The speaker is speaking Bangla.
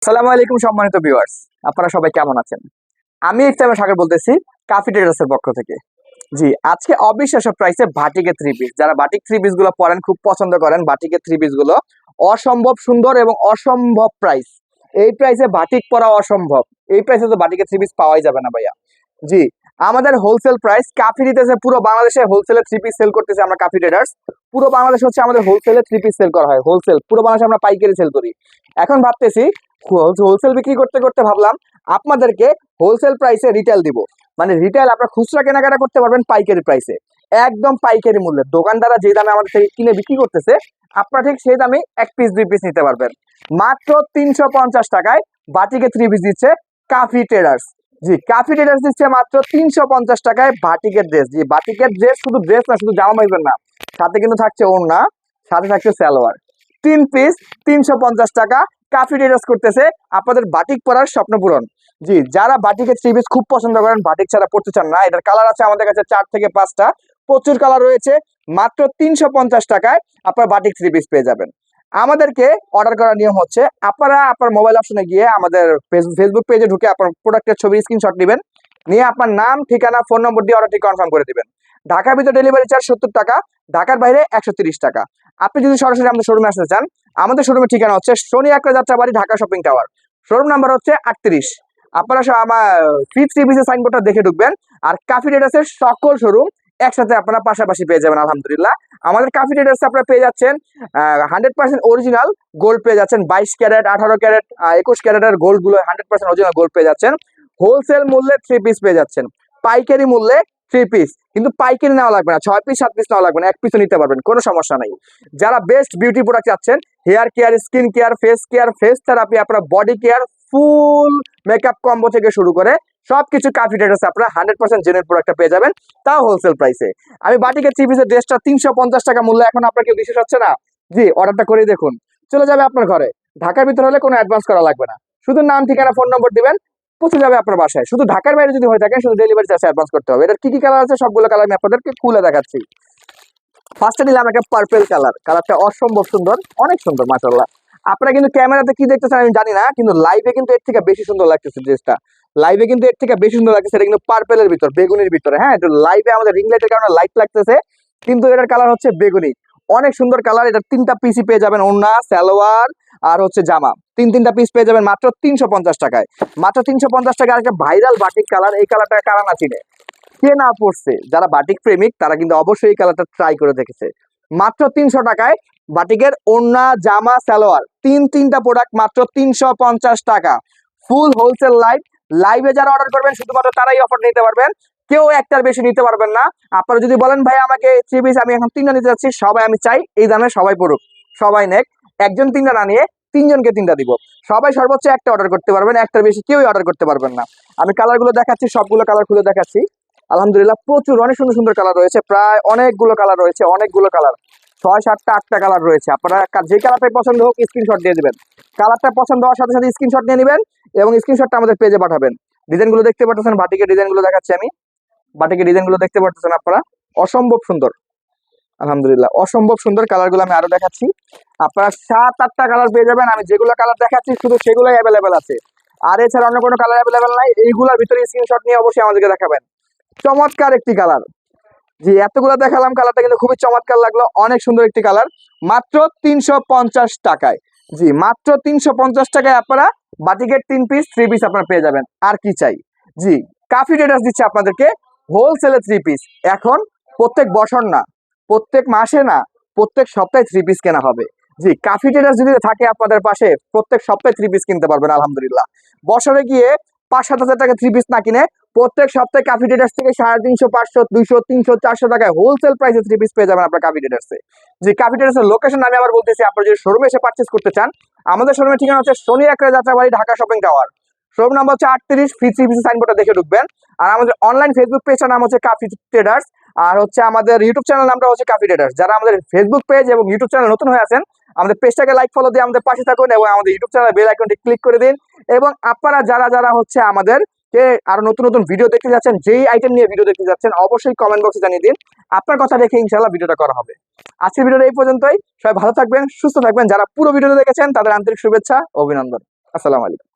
আসসালামু আলাইকুম সম্মানিত ভিউয়ার্স, আপনারা সবাই কেমন আছেন? আমি ইফতেখার সাগর বলতেছি কাফি ট্রেডার্সের পক্ষ থেকে। জি, আজকে অবিশ্বাস্য প্রাইসে বাটিকের থ্রি পিস, যারা বাটিক থ্রি পিস গুলো পরেন খুব পছন্দ করেন, বাটিকের থ্রি পিস গুলো অসম্ভব সুন্দর এবং অসম্ভব প্রাইস। এই প্রাইসে বাটিক পরা অসম্ভব। এই প্রাইসে তো বাটিকের থ্রি পিস পাওয়াই যাবে না ভাইয়া। জি, আমাদের হোলসেল প্রাইস কাফি দিতেছে, পুরো বাংলাদেশে হোলসেলে থ্রি পিস সেল করতেছে আমরা কাফি ট্রেডার্স। পুরো বাংলাদেশ হচ্ছে আমাদের হোলসেলে থ্রি পিস সেল করা হয়, হোলসেল পুরো বাংলাদেশে আমরা পাইকারি সেল করি। এখন ভাবতেছি হোলসেল বিক্রি করতে করতে ভাবলাম আপনাদেরকে হোলসেল প্রাইসে রিটেল দিব। মানে রিটেল আপনারা খুচরা কেনাকাটা করতে পারবেন পাইকারি প্রাইসে, একদম পাইকারি মূল্যে। দোকানদাররা যে দামে আমাদের থেকে কিনে বিক্রি করতেছে, আপনারা ঠিক সেই দামে এক পিস দুই পিস নিতে পারবেন মাত্র 350 টাকায়। বাটিকে থ্রি পিস দিচ্ছে কাফি ট্রেডার্স। জি, কাফি ট্রেডার্স দিচ্ছে মাত্র 350 টাকায় বাটিকের ড্রেস। জি, বাটিকের ড্রেস শুধু ড্রেস না, শুধু জামা পাইবেন না, সাথে কিন্তু থাকছে ওড়না, সাথে থাকছে সালোয়ার। 3 পিস 350 টাকা। কাফি ট্রেডার্স করতেছে আপনাদের বাটিক পরার স্বপ্ন পূরণ। জি, যারা বাটিকের থ্রি পিস খুব পছন্দ করেন, বাটিক ছাড়া পড়তে চান না, এটার কালার আছে আমাদের কাছে 4 থেকে 5টা, প্রচুর কালার রয়েছে। মাত্র 350 টাকায় আপনার বাটিক থ্রি পিস পেয়ে যাবেন। আমাদেরকে অর্ডার করার নিয়ম হচ্ছে, আপনারা আপনার মোবাইল অপশনে গিয়ে আমাদের ফেসবুক পেজে ঢুকে আপনার প্রোডাক্টের ছবি স্ক্রিনশট নেবেন, নিয়ে আপনার নাম, ঠিকানা, ফোন নম্বর দিয়ে অর্ডারটি কনফার্ম করে দিবেন। ঢাকার ভিতরে ডেলিভারি চার্জ 70 টাকা, ঢাকার বাইরে 130 টাকা। আপনি যদি সরাসরি আমাদের শোরুমে আসতে চান, আমাদের শোরুমের ঠিকানা হচ্ছে Shoni Akhra Jatrabari, Dhaka shopping tower. Showroom number হচ্ছে 38। আপনারা আমার ফ্রি থ্রি পিসের সাইনবোর্ডটা দেখে ঢুকবেন। আর কাফি ট্রেডার্সের সকল শোরুম একসাথে আপনারা পাশাপাশি পেয়ে যাবেন আলহামদুলিল্লাহ। আমাদের কাফি ট্রেডার্সে আপনারা পেয়ে যাচ্ছেন 100% অরিজিনাল গোল্ড পেয়ে যাচ্ছেন, 22 ক্যারেট, 18 ক্যারেট, 21 ক্যারেটের গোল্ড গুলো 100% অরিজিনাল গোল্ড পেয়ে যাচ্ছেন। হোলসেল মূল্যে থ্রি পিস পেয়ে যাচ্ছেন, পাইকারি মূল্যে থ্রি পিস। কিন্তু পাইকারি নেওয়া লাগবে না, 6 পিস 7 পিস নেওয়া লাগবে না, এক পিসও নিতে পারবেন, কোনো সমস্যা নাই। যারা বেস্ট বিউটি প্রোডাক্ট চাচ্ছেন, hair care, skin care, face therapy, আপনার body care, full makeup combo থেকে শুরু করে সবকিছু কাফি ট্রেডার্সে আপনারা 100% জেনুইন প্রোডাক্টটা পেয়ে যাবেন, তাও হোলসেল প্রাইসে। আমি বাটিকের থ্রি পিসের ড্রেসটা 350 টাকা মূল্য, এখন আপনার কেউ বিশ্বাস হচ্ছে না? জি, অর্ডারটা করে দেখুন, চলে যাবে আপনার ঘরে। ঢাকার ভিতরে হলে কোনো অ্যাডভান্স করা লাগবে না, শুধু নাম, ঠিকানা, ফোন নম্বর দিবেন, পৌঁছে যাবে আপনার বাসায়। শুধু ঢাকার বাইরে যদি হয়ে থাকে, শুধু ডেলিভারি চার্জ অ্যাডভান্স করতে হবে। এটার কি কি কালার আছে সবগুলো কালার আমি আপনাদেরকে খুলে দেখাচ্ছি। ফার্স্টে নিলাম একটা পার্পেল কালার, কালারটা অসম্ভব সুন্দর, অনেক সুন্দর মাশাআল্লাহ। আপনারা কিন্তু ক্যামেরাতে কি দেখতেছেন আমি জানি না, কিন্তু লাইভে কিন্তু এর থেকে বেশি সুন্দর লাগতেছে ড্রেসটা। লাইভে কিন্তু এর থেকে বেশি সুন্দর লাগতেছে। এটা কিন্তু পার্পেলের ভিতর, বেগুনির ভিতরে। হ্যাঁ, একটু লাইভে আমাদের রিং লাইটের কারণে লাইট লাগতেছে, কিন্তু এটার কালার হচ্ছে বেগুনি। অনেক সুন্দর কালার। এটা 3টা পিসি পেয়ে যাবেন, ওড়না, সালোয়ার আর হচ্ছে জামা। তিনটা পিস পেয়ে যাবেন মাত্র 350 টাকায়। মাত্র 350 টাকায়। একটা ভাইরাল বাটিক কালার, এই কালারটা কারা না চিনে, কে না পড়ছে? যারা বাটিক প্রেমিক তারা কিন্তু অবশ্যই এই কালারটা ট্রাই করে দেখেছে। মাত্র 300 টাকায় বাটিকের ওড়না, জামা, সালোয়ার, তিনটা প্রোডাক্ট মাত্র 350 টাকা। ফুল হোলসেল লাইভ। লাইভে যারা অর্ডার করবেন শুধুমাত্র তারাই অফার নিতে পারবেন, কেউ একটার বেশি নিতে পারবেন না। আপনারা যদি বলেন ভাই আমাকে থ্রি পিস আমি এখন 3টা নিতে যাচ্ছি, সবাই আমি চাই এই দামে সবাই পড়ুক, সবাই নেক। একজন 3টা না নিয়ে 3জনকে 3টা দিব। সবাই সর্বোচ্চ একটা অর্ডার করতে পারবেন, একটার বেশি কেউই অর্ডার করতে পারবেন না। আমি কালারগুলো দেখাচ্ছি, সবগুলো কালার খুলে দেখাচ্ছি। আলহামদুলিল্লাহ প্রচুর অনেক সুন্দর সুন্দর কালার রয়েছে, প্রায় অনেকগুলো কালার রয়েছে, অনেকগুলো কালার, 6, 7, 8টা কালার রয়েছে। আপনারা যে কালারটাই পছন্দ হোক স্ক্রিনশট দিয়ে দিবেন। কালারটা পছন্দ হওয়ার সাথে সাথে স্ক্রিনশট নিয়ে নেবেন এবং স্ক্রিনশটটা আমাদের পেজে পাঠাবেন। ডিজাইনগুলো দেখতে পাচ্ছেন, বাটিকের ডিজাইনগুলো দেখাচ্ছি আমি। বাটিকের ডিজাইনগুলো দেখতে পাচ্ছেন আপনারা, অসম্ভব সুন্দর। আলহামদুলিল্লাহ অসম্ভব সুন্দর। কালারগুলো আমি আরো দেখাচ্ছি, আপনারা 7, 8টা কালার পেয়ে যাবেন। আমি যেগুলো কালার দেখাচ্ছি শুধু সেগুলোই অ্যাভেলেবেল আছে, আর এছাড়া অন্য কোনো কালার অ্যাভেলেবেল নাই। এইগুলোর ভিতরে স্ক্রিনশট নিয়ে অবশ্যই আমাদেরকে দেখাবেন। চমৎকার একটি কালার। জি, এতগুলো দেখালাম, কালারটা কিন্তু খুবই চমৎকার লাগলো, অনেক সুন্দর একটি কালার। মাত্র 350 টাকায়। জি, মাত্র 350 টাকায় আপনারা বাটিকের 3 পিস 3 পিস আপনারা পেয়ে যাবেন। আর কি চাই? জি, কাফি ট্রেডার্স দিচ্ছে আপনাদেরকে হোলসেলে 3 পিস। এখন প্রত্যেক বছর না, প্রত্যেক মাসে না, প্রত্যেক সপ্তাহে 3 পিস কেনা হবে। জি, কাফি ট্রেডার্স যদি থাকে আপনাদের পাশে, প্রত্যেক সপ্তাহে 3 পিস কিনতে পারবেন আলহামদুলিল্লাহ। বছরে গিয়ে 5-7 হাজার টাকা 3 পিস না কিনে প্রত্যেক সপ্তাহে কাফি ট্রেডার্স থেকে 350, 500, 200, 300, 400 টাকায় হোলসেল প্রাইসে 3 পিস পেয়ে যাবেন আপনার কাফি ট্রেডার্সে। যে কাফি ট্রেডার্সের লোকেশন আমি আবার বলতেছি, আপনারা যদি শোরুমে এসে পারচেস করতে চান, আমাদের শোরুমের ঠিকানা হচ্ছে Shoni Akhra Jatrabari, Dhaka shopping tower. Showroom number হচ্ছে 38, ফ্রি থ্রি পিসের সাইনবোর্ডটা দেখে ঢুকবেন। আর আমাদের অনলাইন ফেসবুক পেজটার নাম হচ্ছে কাফি ট্রেডার্স, আর হচ্ছে আমাদের ইউটিউব চ্যানেল নামটা হচ্ছে কাফি ট্রেডার্স। যারা আমাদের ফেসবুক পেজ এবং ইউটিউব চ্যানেল নতুন হয়ে আছেন, আমাদের পেজটাকে লাইক ফলো দিয়ে আমাদের পাশে থাকুন এবং আমাদের ইউটিউব চ্যানেল বেল আইকনটি ক্লিক করে দিন। এবং আপনারা যারা যারা হচ্ছে আমাদের কে আরো নতুন নতুন ভিডিও দেখতে যাচ্ছেন, যেই আইটেম নিয়ে ভিডিও দেখতে যাচ্ছেন, অবশ্যই কমেন্ট বক্সে জানিয়ে দিন। আপনার কথা রেখে ইনশাআল্লাহ ভিডিওটা করা হবে। আজকের ভিডিওটা এই পর্যন্তই। সবাই ভালো থাকবেন, সুস্থ থাকবেন। যারা পুরো ভিডিওটা দেখেছেন তাদের আন্তরিক শুভেচ্ছা, অভিনন্দন। আসসালামু আলাইকুম।